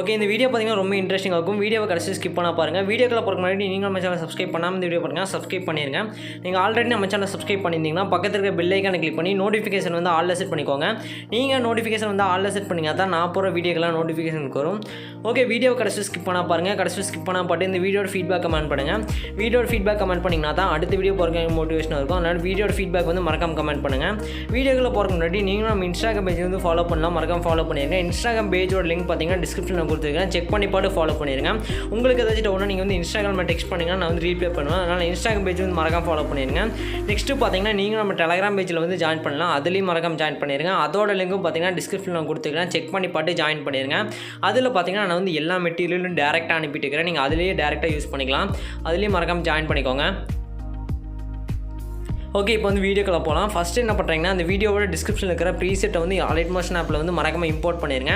Okay, இந்த video பார்த்தீங்கன்னா ரொம்ப இன்ட்ரெஸ்டிங்காக இருக்கும். வீடியோவை கடைசி ஸ்கிப் பண்ண பாருங்கள். வீடியோக்குள்ள போகிற முன்னாடி நீங்கள் நம்ம சேனலை சப்ஸ்கிரைப் பண்ணாமல் இந்த வீடியோ பாருங்கள், சப்ஸ்கிரைப் பண்ணிடுங்க. நீங்கள் ஆல்ரெடி நம்ம சேனலை சப்ஸ்கிரைப் பண்ணியிருந்தீங்கன்னா பக்கத்தில் இருக்கிற பெல் ஐக்கானை கிளிக் பண்ணி நோட்டிஃபிகேஷன் வந்து ஆல்ல செட் பண்ணிக்கோங்க. நீங்கள் நோட்டிஃபிகேஷன் வந்து ஆல்ல செட் பண்ணிங்க தான் நான் போகிற வீடியோக்கெல்லாம் நோட்டிஃபிகேஷன் வரும். ஓகே, வீடியோ கடைசி ஸ்கிப் பண்ண பாருங்கள். கடைசி ஸ்கிப் பண்ண பாட்டு இந்த வீடியோட ஃபீட்பேக் கமெண்ட் பண்ணுங்கள். வீடியோட ஃபீட்பேக் கமெண்ட் பண்ணிங்கன்னா தான் அடுத்த வீடியோ போகிறதுக்கு மோட்டிவேஷனாக இருக்கும். அதனால் வீடியோட ஃபீட்பேக் வந்து மறக்காம கமெண்ட் பண்ணுங்கள். வீடியோக்குள்ள போகிறதுக்கு முன்னாடி நீங்களும் நம்ம இன்ஸ்டாகிராம் பேஜ் வந்து ஃபாலோ பண்ணலாம், மறக்காம ஃபாலோ பண்ணிடுங்க. இன்ஸ்டாகிராம் பேஜோட லிங்க் பார்த்தீங்கன்னா டிஸ்கிரிப்ஷனில் கொடுத்துருக்கேன், செக் பண்ணி பாட்டு ஃபாலோ பண்ணிடுங்க. உங்களுக்கு ஏதாச்சும் டவுட்னா நீங்கள் வந்து இன்ஸ்டாகிராமில் டெக்ஸ்ட் பண்ணிங்கன்னா நான் வந்து ரீப்ளே பண்ணுவேன். அதனால் இன்ஸ்டாகிராம் பேஜ் வந்து மறக்காம ஃபாலோ பண்ணிடுங்க. நெக்ஸ்ட்டு பார்த்தீங்கன்னா நீங்கள் நம்ம டெலகிராம் பேஜில் வந்து ஜாயின் பண்ணலாம், அதுலேயும் மறக்காம ஜாயின் பண்ணிடுங்க. அதோட லிங்க்கும் பார்த்தீங்கன்னா டிஸ்கிரிப்ஷனில் நான் கொடுத்துருக்கேன், செக் பண்ணி பாட்டு ஜாயின் பண்ணிடுங்க. அதில் பார்த்தீங்கன்னா நான் வந்து எல்லா மெட்டீரியலும் டேரெக்டாக அனுப்பிட்டு இருக்கிறேன், நீங்கள் அதிலேயே டேரெக்டாக யூஸ் பண்ணிக்கலாம். அதுலேயும் மறக்காம ஜாயின் பண்ணிக்கோங்க. ஓகே, இப்போ வந்து வீடியோக்குள்ள போகலாம். ஃபஸ்ட்டு என்ன பண்ணுறீங்கன்னா அந்த வீடியோவோட டிஸ்கிரிப்ஷனில் இருக்கிற ப்ரீசெட்டை வந்து அலைட் மோஷன் ஆப்பில் வந்து மறக்காம இம்போர்ட் பண்ணிடுங்க.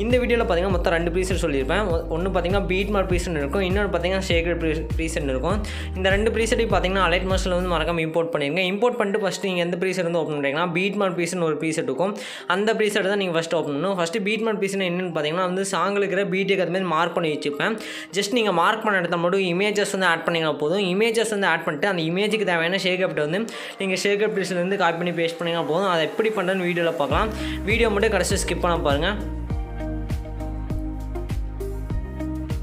இந்த வீடியோவில் பார்த்தீங்கன்னா மொத்தம் 2 ப்ரீசெட் சொல்லியிருப்பேன். ஒன்று பார்த்தீங்கன்னா பீட் மார்க் ப்ரீசெட் இருக்கும், இன்னொன்று பார்த்தீங்கன்னா ஷேக்கர் ப்ரீசெட் இருக்கும். இந்த 2 ப்ரீசெட்டையும் பார்த்தீங்கன்னா அலைட் மோஷனில் வந்து மறக்காம இம்போர்ட் பண்ணிடுங்க. இம்போர்ட் பண்ணிட்டு ஃபஸ்ட்டு நீங்கள் எந்த ப்ரீசெட் வந்து ஓப்பன் பண்ணுறீங்கன்னா பீட் மார்க் ப்ரீசெட் ஒரு ப்ரீசெட் இருக்கும், அந்த ப்ரீசெட் தான் நீங்கள் ஃபஸ்ட்டு ஓப்பன் பண்ணணும். ஃபஸ்ட்டு பீட் மார்க் ப்ரீசெட் என்னென்னு பார்த்தீங்கன்னா வந்து சாங்கில் இருக்கிற பீட்டுக்கு அது மாதிரி மார்க் பண்ணி வச்சுப்பேன். ஜஸ்ட் நீங்கள் மார்க் பண்ண இடத்த மட்டும் இமேஜஸ் வந்து ஆட் பண்ணிங்கன்னா போதும். இமேஜஸ் வந்து ஆட் பண்ணிட்டு அந்த இமேஜுக்கு தேவையான ஷேக்கப் வந்து நீங்கள் ஷேக்கப் இருந்து காப்பி பண்ணி பேஸ்ட் பண்ணிங்கன்னா போதும். அதை எப்படி பண்ணுறதுன்னு வீடியோவில் பார்க்கலாம். வீடியோ மட்டும் கடைசி ஸ்கிப் பண்ண பாருங்கள்.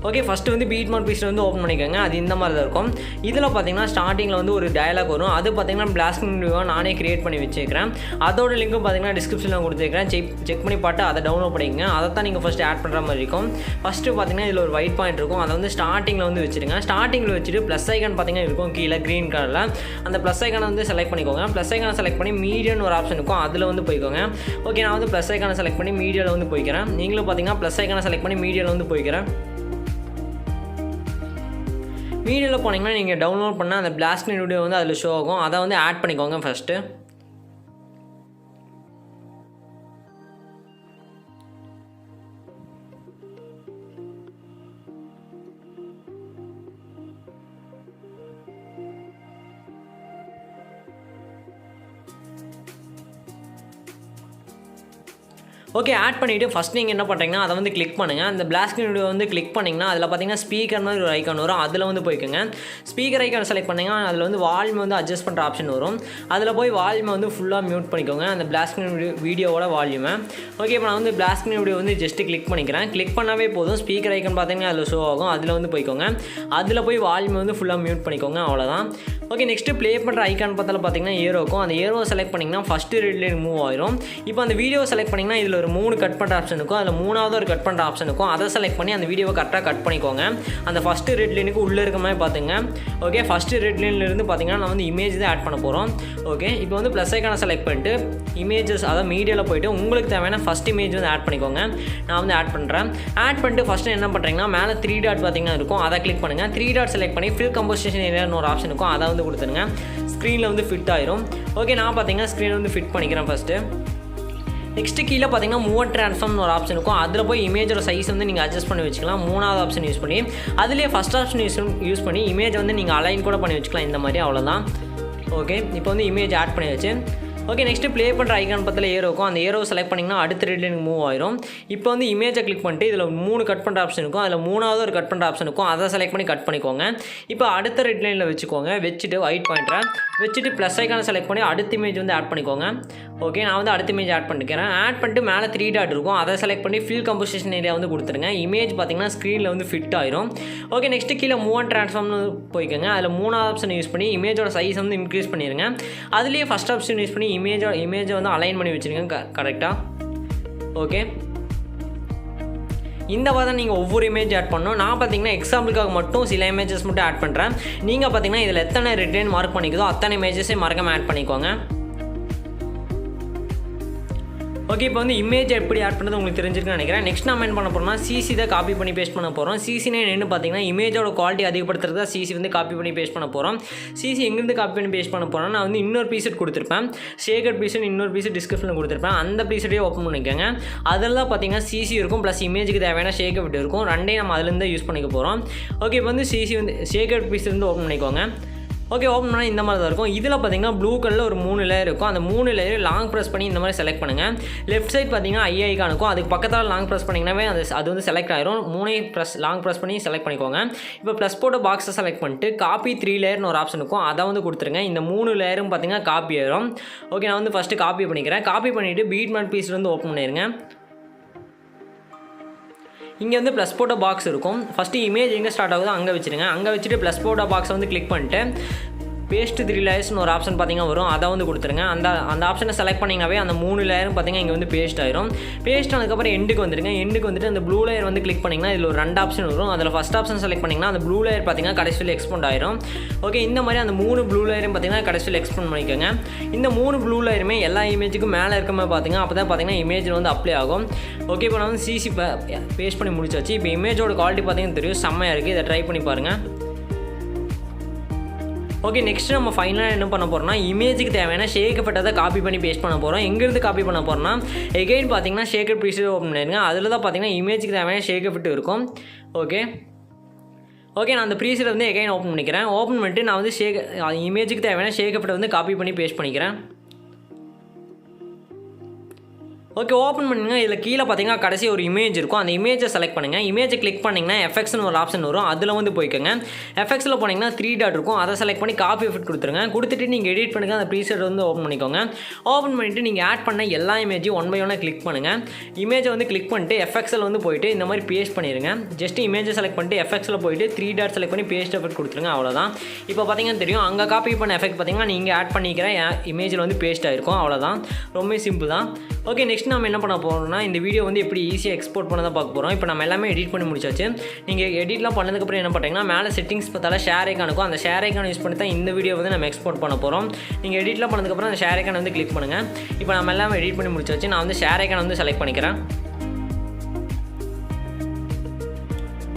ஓகே, ஃபஸ்ட்டு வந்து பீட் மார்க் ப்ரீசெட் வந்து ஓப்பன் பண்ணிக்கோங்க. அது இந்த மாதிரி தான் இருக்கும். இதில் பார்த்தீங்கன்னா ஸ்டார்டிங்கில் வந்து ஒரு டயலாக் வரும். அது பார்த்தீங்கன்னா பிளாஸ்டிங் வீடியோவாக நானே கிரியேட் பண்ணி வச்சுக்கிறேன். அதோட லிங்க்கும் பார்த்தீங்கன்னா டிஸ்கிரிப்ஷனில் கொடுத்துருக்கேன், செக் பண்ணி பார்த்து அதை டவுன்லோட் பண்ணிக்கங்க. அதை தான் நீங்கள் ஃபஸ்ட்டு ஆட் பண்ணுற மாதிரி இருக்கும். ஃபஸ்ட்டு பார்த்தீங்கன்னா இதில் ஒரு ஒயிட் பாயிண்ட் இருக்கும், அதை வந்து ஸ்டார்டிங்கில் வந்து வச்சுருங்க. ஸ்டார்டிங்கில் வச்சுட்டு ப்ளஸ் ஐக்கான் பார்த்தீங்கன்னா இருக்கும் கீழே க்ரீன் கலரில். அந்த ப்ளஸ் ஐக்கானை வந்து செலக்ட் பண்ணிக்கோங்க. ப்ளஸ் ஐக்கானை செலக்ட் பண்ணி மீடியம்னு ஒரு ஆப்ஷன் இருக்கும், அதில் வந்து போய்க்கோங்க. ஓகே, நான் வந்து ப்ளஸ் ஐக்கானை செலக்ட் பண்ணி மீடியாவில் வந்து போய்க்கிறேன். நீங்களும் பார்த்தீங்கன்னா ப்ளஸ் ஐக்கானை செலக்ட் பண்ணி மீடியாவில் வந்து போய்க்கிறேன். வீடியோவில் போனீங்கன்னா நீங்கள் டவுன்லோட் பண்ண அந்த பிளாஸ்டிங் வீடியோ வந்து அதில் ஷோ ஆகும், அதை வந்து ஆட் பண்ணிக்கோங்க ஃபஸ்ட்டு. ஓகே, ஆட் பண்ணிவிட்டு ஃபஸ்ட் நீங்கள் என்ன பண்ணுறீங்கன்னா அதை வந்து கிளிக் பண்ணுங்கள். அந்த பிளாஸ்டிங் வீடியோ வந்து கிளிக் பண்ணிங்கன்னா அதில் பார்த்தீங்கன்னா ஸ்பீக்கர் மாதிரி ஒரு ஐக்கான் வரும், அதில் வந்து போய்க்குங்க. ஸ்பீக்கர் ஐக்கான் செலக்ட் பண்ணிங்கன்னா அதில் வந்து வால்யூம் வந்து அட்ஜஸ்ட் பண்ணுற ஆப்ஷன் வரும். அதில் போய் வால்யூமை வந்து ஃபுல்லாக மியூட் பண்ணிக்கோங்க, அந்த பிளாஸ்டிங் வீடியோவோட வால்யூமை. ஓகே, இப்போ நான் வந்து பிளாஸ்டிங் வீடியோ வந்து ஜஸ்ட்டு கிளிக் பண்ணிக்கிறேன். கிளிக் பண்ணாவே போதும், ஸ்பீக்கர் ஐக்கான் பார்த்தீங்கன்னா அதில் ஷோ ஆகும், அதில் வந்து போய்க்கோங்க. அதில் போய் வால்யூமை வந்து ஃபுல்லாக மியூட் பண்ணிக்கோங்க, அவ்வளோதான். ஓகே, நெக்ஸ்ட்டு ப்ளே பண்ணுற ஐக்கான் பார்த்தாலும் பார்த்தீங்கன்னா ஏரோ இருக்கும். அந்த ஏரோவை செலக்ட் பண்ணிங்கன்னா ஃபஸ்ட்டு ரெட் லைன் மூவ் ஆயிரும். இப்போ அந்த வீடியோ செலக்ட் பண்ணிங்கன்னா இதில் ஒரு 3 கட் பண்ணுற ஆப்ஷன் இருக்கும், அதில் 3வது ஒரு கட் பண்ணுற ஆப்ஷன் இருக்கும். அதை செலக்ட் பண்ணி அந்த வீடியோவை கரெக்டாக கட் பண்ணிக்கோங்க. அந்த ஃபஸ்ட்டு ரெட் லைனுக்கு உள்ளே இருக்க மாதிரி பார்த்துங்க. ஓகே, ஃபஸ்ட்டு ரெட் லைன்லேருந்து பார்த்தீங்கன்னா நான் வந்து இமேஜ் தான் ஆட் பண்ண போகிறோம். ஓகே, இப்போ வந்து ப்ளஸ் ஐக்கானை செலக்ட் பண்ணிட்டு இமேஜஸ் அதாவது மீடியாவில் போய்ட்டு உங்களுக்கு தேவையான ஃபஸ்ட் இமேஜ் வந்து ஆட் பண்ணிக்கோங்க. நான் வந்து ஆட் பண்ணுறேன். ஆட் பண்ணிட்டு ஃபஸ்ட்டு என்ன பண்ணுறீங்கன்னா மேலே 3 டாட் பார்த்தீங்கன்னா இருக்கும், அதை கிளிக் பண்ணுங்கள். 3 டாட் செலக்ட் பண்ணி ஃபில் கம்போசிஷன் ஏரியான்னு ஒரு ஆப்ஷன் இருக்கும், அதை வந்து கொடுத்துருங்க. ஸ்க்ரீனில் வந்து ஃபிட் ஆயிரும். ஓகே, நான் பார்த்தீங்கன்னா ஸ்க்ரீனில் வந்து ஃபிட் பண்ணிக்கிறேன் ஃபஸ்ட்டு. நெக்ஸ்ட்டு கீழே பார்த்தீங்கன்னா மூவ் ட்ரான்ஸ்ஃபார்ம்னு ஒரு ஆப்ஷன் இருக்கும், அதில் போய் இமேஜோட சைஸ் வந்து நீங்கள் அட்ஜஸ்ட் பண்ணி வச்சுக்கலாம். 3வது ஆப்ஷன் யூஸ் பண்ணி அதிலே ஃபஸ்ட் ஆப்ஷன் யூஸ் பண்ணி இமேஜ் வந்து நீங்கள் அலைன் கூட பண்ணி வச்சுக்கலாம், இந்த மாதிரி. அவ்வளோதான். ஓகே, இப்போ வந்து இமேஜ் ஆட் பண்ணியாச்சு. ஓகே, நெக்ஸ்ட்டு ப்ளே பண்ணுற ஐக்கான் பக்கத்தில் ஏரோ இருக்கும், அந்த ஏரோ செலக்ட் பண்ணிங்கன்னா அடுத்த ரெட் லைனுக்கு மூவ் ஆயிரும். இப்போ வந்து இமேஜை கிளிக் பண்ணிட்டு இதில் 3 கட் பண்ணுற ஆப்ஷன் இருக்கும், அதில் 3வது ஒரு கட் பண்ணுற ஆப்ஷன் இருக்கும், அதை செலக்ட் பண்ணி கட் பண்ணிக்கோங்க. இப்போ அடுத்த ரெட் லைனில் வச்சுக்கோங்க, வச்சுட்டு ஒயிட் பாயிண்டரை வச்சுட்டு ப்ளஸ் ஐக்கானை செலக்ட் பண்ணி அடுத்த இமேஜ் வந்து ஆட் பண்ணிக்கோங்க. ஓகே, நான் வந்து அடுத்த இமேஜ் ஆட் பண்ணிக்கிறேன். ஆட் பண்ணிட்டு மேலே 3 டாட் இருக்கும், அதை செலக்ட் பண்ணி ஃபில் கம்போசிஷன் ஏரியா வந்து கொடுத்துருங்க. இமேஜ் பார்த்தீங்கன்னா ஸ்க்ரீனில் வந்து ஃபிட் ஆயிரும். ஓகே, நெக்ஸ்ட்டு கீழே மூவ் அண்ட் ட்ரான்ஸ்ஃபார்ம்னு போய்க்கோங்க. அதில் 3வது ஆப்ஷன் யூஸ் பண்ணி இமேஜோட சைஸ் வந்து இன்க்ரீஸ் பண்ணிடுங்க. அதுலேயே ஃபஸ்ட் ஆப்ஷன் யூஸ் பண்ணி இமேஜை வந்து அலைன் பண்ணி வச்சுருங்க கரெக்டாக. ஓகே, இந்த மாதிரி நீங்கள் ஒவ்வொரு இமேஜ் ஆட் பண்ணணும். நான் பார்த்தீங்கன்னா எக்ஸாம்பிளுக்காக மட்டும் சில இமேஜஸ் மட்டும் ஆட் பண்ணுறேன். நீங்கள் பார்த்தீங்கன்னா இதில் எத்தனை ரெட் லைன் மார்க் பண்ணிக்குதோ அத்தனை இமேஜஸே மறக்காம ஆட் பண்ணிக்கோங்க. ஓகே, இப்போ வந்து இமேஜ் எப்படி ஆட் பண்ணுறது உங்களுக்கு தெரிஞ்சிருக்குன்னு நினைக்கிறேன். நெக்ஸ்ட் நம்ம என்ன பண்ண போகிறோம்னா சிசி தான் காப்பி பண்ணி பேஸ்ட் பண்ண போகிறோம். சிசினே என்ன பார்த்தீங்கன்னா இமேஜோட குவாலிட்டி அதிகப்படுத்துறது தான் சிசி வந்து காப்பி பண்ணி பேஸ்ட் பண்ண போகிறோம். சிசி எங்கேருந்து காப்பி பண்ணி பேஸ்ட் பண்ண போகிறோம், நான் வந்து இன்னொரு ப்ரீசெட் கொடுத்துருப்பேன், ஷேக்கட் ப்ரீசெட் இன்னொரு ப்ரீசெட் டிஸ்கிரிப்ஷனில் கொடுத்துருப்பேன். அந்த ப்ரீசெட்டே ஓப்பன் பண்ணிக்கோங்க. அதெல்லாம் பார்த்தீங்கன்னா சிசி இருக்கும் ப்ளஸ் இமேஜுக்கு தேவையான ஷேக்கட் இருக்கும், ரெண்டையும் நம்ம அதுலேருந்து யூஸ் பண்ணிக்க போகிறோம். ஓகே, இப்போ வந்து சிசி வந்து ஷேக்கட் ப்ரீசெட் வந்து ஓப்பன் பண்ணிக்கோங்க. ஓகே, ஓப்பன் பண்ணால் இந்த மாதிரி தான் இருக்கும். இதில் பார்த்தீங்கன்னா ப்ளூ கலரில் ஒரு 3 லேயர் இருக்கும். அந்த 3 லேயர் லாங் ப்ரெஸ் பண்ணி இந்த மாதிரி செலக்ட் பண்ணுங்கள். லெஃப்ட் சைட் பார்த்தீங்கன்னா ஐகான் இருக்கும். அதுக்கு பக்கத்தில் லாங் ப்ரெஸ் பண்ணிங்கன்னாவே அது வந்து செலக்ட் ஆயிரும். 3 லாங் ப்ரெஸ் பண்ணி செலக்ட் பண்ணிக்கோங்க. இப்போ ப்ளஸ் போட்ட பாக்ஸை செலக்ட் பண்ணிட்டு காப்பி 3 லேயர்னு ஒரு ஆப்ஷன் இருக்கும். அதை வந்து கொடுத்துருங்க. இந்த 3 லேயரும் பார்த்தீங்கன்னா காப்பி ஆயிரும். ஓகே, நான் வந்து ஃபஸ்ட்டு காப்பி பண்ணிக்கிறேன். காப்பி பண்ணிவிட்டு பீட் மேட் பீஸ் வந்து ஓப்பன் பண்ணிடுங்க. இங்கே வந்து ப்ளஸ் போட்ட பாக்ஸ் இருக்கும். ஃபஸ்ட்டு இமேஜ் எங்கே ஸ்டார்ட் ஆகுதோ அங்கே வச்சுருங்க. அங்கே வச்சுட்டு ப்ளஸ் போட்ட பாக்ஸை வந்து கிளிக் பண்ணிட்டு பேஸ்ட் 3 லேயர்ஸ்னு ஒரு ஆப்ஷன் பார்த்தீங்கன்னா வரும். அதை வந்து கொடுத்துருங்க. அந்த ஆப்ஷனை செலக்ட் பண்ணிங்கனாவே அந்த 3 லேயரும் பார்த்தீங்கன்னா இங்கே வந்து பேஸ்ட் ஆயிரும். பேஸ்ட் ஆனதுக்கப்புறம் எண்டுக்கு வந்துடுங்க. எண்டுக்கு வந்துட்டு அந்த ப்ளூ லேயர் வந்து கிளிக் பண்ணிங்கன்னா இதில் ஒரு 2 ஆப்ஷன் வரும். அதில் ஃபஸ்ட் ஆப்ஷன் செலக்ட் பண்ணிங்கன்னா அந்த ப்ளூ லேயர் பார்த்தீங்கன்னா கடைசியில் எக்ஸ்போண்ட் ஆயிரும். ஓகே, இந்த மாதிரி அந்த 3 ப்ளூ லேயரும் பார்த்தீங்கன்னா கடைசியில் எக்ஸ்போண்ட் பண்ணிக்கோங்க. இந்த 3 ப்ளூ லேயருமே எல்லா இமேஜுக்கும் மேலே இருக்க மாதிரி பார்த்தீங்கன்னா அப்போ தான் பார்த்தீங்கன்னா இமேஜில் வந்து அப்ளை ஆகும். ஓகே, இப்போ நான் வந்து சிசி பேஸ்ட் பண்ணி முடிச்சாச்சு. இப்போ இமேஜோட குவாலிட்டி பார்த்தீங்கன்னா தெரியும், செம்மையாக இருக்குது. இதை ட்ரை பண்ணி பாருங்கள். ஓகே, நெக்ஸ்ட் நம்ம ஃபைனலாக என்ன பண்ண போகிறோம்னா இமேஜுக்கு தேவையான ஷேக்கப்பட்டதை காப்பி பண்ணி பேஸ்ட் பண்ண போகிறோம். எங்கேருந்து காப்பி பண்ண போகிறோம்னா எகைன் பார்த்தீங்கன்னா ஷேக்கட் ப்ரீசெட் ஓப்பன் பண்ணிடுங்க. அதில் தான் பார்த்தீங்கன்னா இமேஜுக்கு தேவையான ஷேக்கப்பட்டு இருக்கும். ஓகே, நான் அந்த ப்ரீசெட் வந்து எகைன் ஓப்பன் பண்ணிக்கிறேன். ஓப்பன் பண்ணிட்டு நான் வந்து இமேஜுக்கு தேவையான ஷேக்கப்பட்டை வந்து காப்பி பண்ணி பேஸ்ட் பண்ணிக்கிறேன். ஓகே, ஓப்பன் பண்ணுங்க. இதில் கீழே பார்த்தீங்கன்னா கடைசி ஒரு இமேஜ் இருக்கும். அந்த இமேஜை செலக்ட் பண்ணுங்கள். இமேஜை கிளிக் பண்ணிங்கன்னா எஃபெக்ட்ஸ்னு ஒரு ஆப்ஷன் வரும். அதில் வந்து போய்க்கோங்க. எஃபெக்ட்ஸில் போனீங்கன்னா 3 டாட் இருக்கும். அதை செலக்ட் பண்ணி காப்பி எஃபெக்ட் கொடுத்துருங்க. கொடுத்துட்டு நீங்கள் எடிட் பண்ணுங்கள். அந்த ப்ரீசெட் வந்து ஓப்பன் பண்ணிக்கோங்க. ஓப்பன் பண்ணிவிட்டு நீங்கள் ஆட் பண்ண எல்லா இமேஜையும் 1 by 1 கிளிக் பண்ணுங்கள். இமேஜை வந்து கிளிக் பண்ணிட்டு எஃபெக்ட்ஸில் வந்து போயிட்டு இந்த மாதிரி பேஸ்ட் பண்ணிடுங்க. ஜஸ்ட் இமேஜை செலக்ட் பண்ணிட்டு எஃபெக்ட்ஸில் போயிட்டு 3 டாட் செலக்ட் பண்ணி பேஸ்ட் எஃபெக்ட் கொடுத்துருங்க. அவ்வளோதான். இப்போ பார்த்தீங்கன்னா தெரியும், அங்கே காப்பி பண்ண எஃபெக்ட் பார்த்தீங்கன்னா நீங்கள் ஆட் பண்ணிக்கிற இமேஜில் வந்து பேஸ்ட் ஆகிருக்கும். அவ்வளோதான், ரொம்ப சிம்பிள் தான். ஓகே, நெக்ஸ்ட் நம்ம என்ன பண்ண போகிறோம்னா இந்த வீடியோ வந்து எப்படி ஈஸியாக எக்ஸ்போர்ட் பண்ண தான் பார்க்க போகிறோம். இப்போ நம்ம எல்லாமே எடிட் பண்ணி முடிச்சாச்சு. நீங்கள் எடிட்லாம் பண்ணதுக்கப்புறம் என்ன பண்ணுறீங்கன்னா மேலே செட்டிங்ஸ் பார்த்தால ஷேர் ஐக்கான் இருக்கும். அந்த ஷேர் ஐக்கான் யூஸ் பண்ணி தான் இந்த வீடியோ வந்து நம்ம எக்ஸ்போர்ட் பண்ண போகிறோம். நீங்கள் எடிட்லாம் பண்ணதுக்கப்புறம் அந்த ஷேர் ஐக்கான் வந்து கிளிக் பண்ணுங்கள். இப்போ நம்ம எல்லாமே எடிட் பண்ணி முடிச்சாச்சு. நான் வந்து ஷேர் ஐக்கான் வந்து செலக்ட் பண்ணிக்கிறேன்.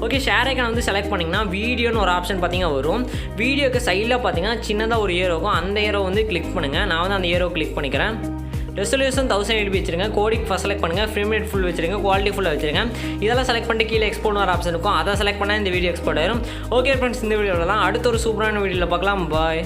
ஓகே, ஷேர் ஐக்கான் வந்து செலக்ட் பண்ணிங்கன்னா வீடியோன்னு ஒரு ஆப்ஷன் பார்த்தீங்கன்னா வரும். வீடியோக்கு சைடில் பார்த்தீங்கன்னா சின்னதாக ஒரு ஏரோ இருக்கும். அந்த ஏரோ வந்து கிளிக் பண்ணுங்கள். நான் வந்து அந்த ஏரோ கிளிக் பண்ணிக்கிறேன். ரெசல்யூஷன் 1080 வச்சுருங்க. கோடிக் ஃபஸ்ட் செலக்ட் பண்ணுங்கள். ஃப்ரேம் ரேட் ஃபுல் வச்சுருங்க. குவாலிட்டி ஃபுல்லாக வச்சுருங்க. இதெல்லாம் செலக்ட் பண்ணிட்டு கீழே எக்ஸ்போர்ட் ஒரு ஆப்ஷன் இருக்கும். அதை செலக்ட் பண்ணால் இந்த வீடியோ எக்ஸ்போர்ட் ஆயிரும். ஓகே ஃப்ரெண்ட்ஸ், இந்த வீடியோவில் தான் அடுத்த ஒரு சூப்பரான வீடியோவில் பார்க்கலாம். பாய்.